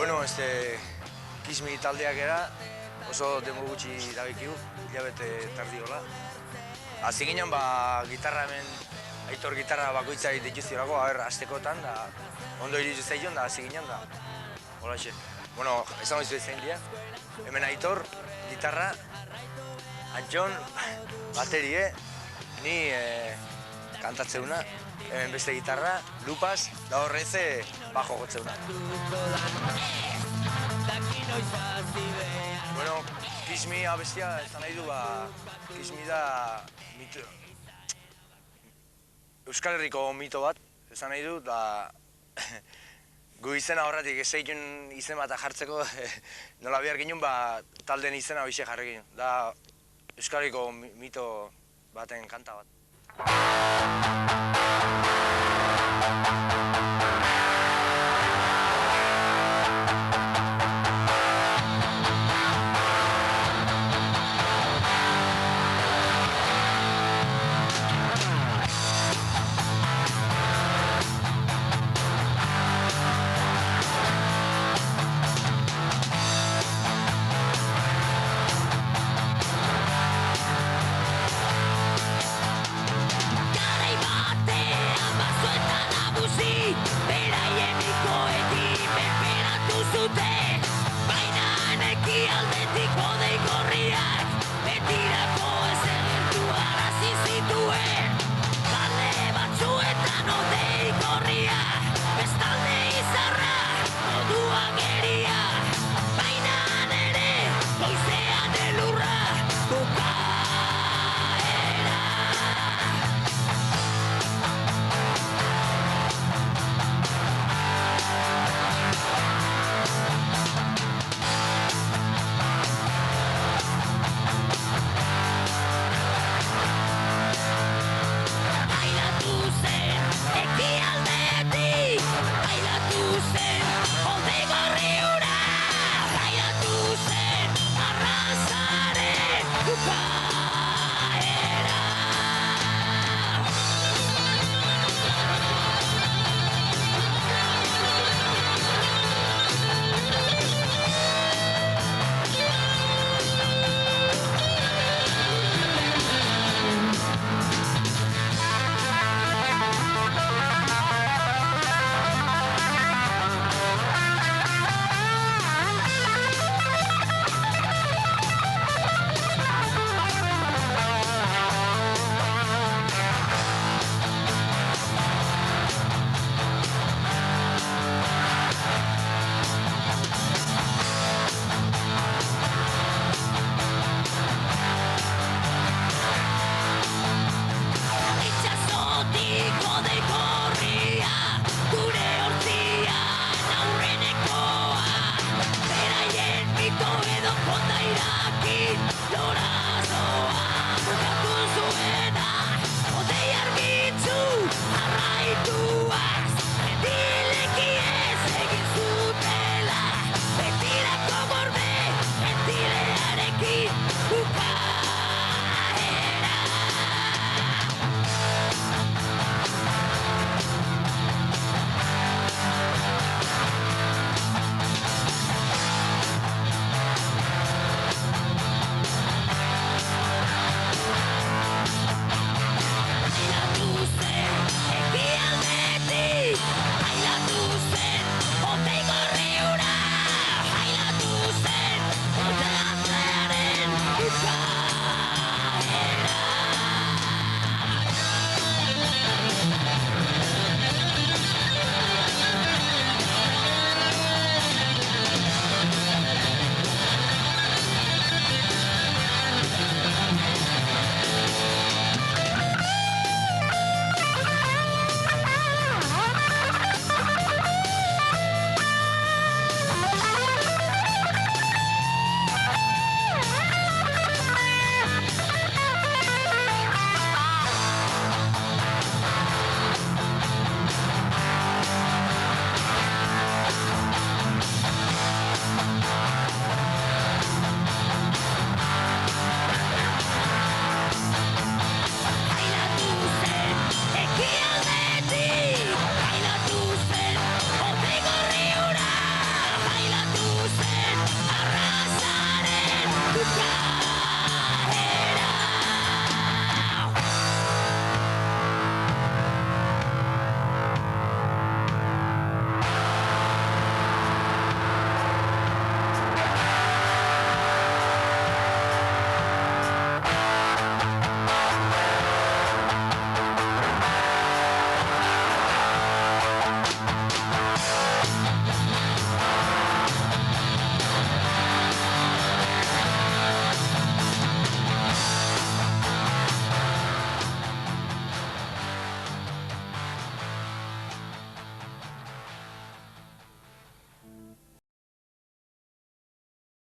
Bueno, Kismi taldeak era oso denbo gutxi dabikigu, hilabete tardiola. Hasi ginen, gitarra hemen, Aitor gitarra bakoitza dituztiorako, astekotan, da ondo iritsi zaion, da hasi ginen, da holaxe. Bueno, esan goizu zein dira, hemen Aitor gitarra, Antxon baterie, ni kantatzeuna, hemen beste gitarra, Lupas, da horreze bajo gotzeuna. Bueno, Kismi abestia esan nahi du, Kismi da Euskal Herriko mito bat, esan nahi du, da gu izena horretik ezeitun izen bat jartzeko nola behar ginen, talden izena hoxe jarri ginen. Da Euskal Herriko mito baten kanta bat.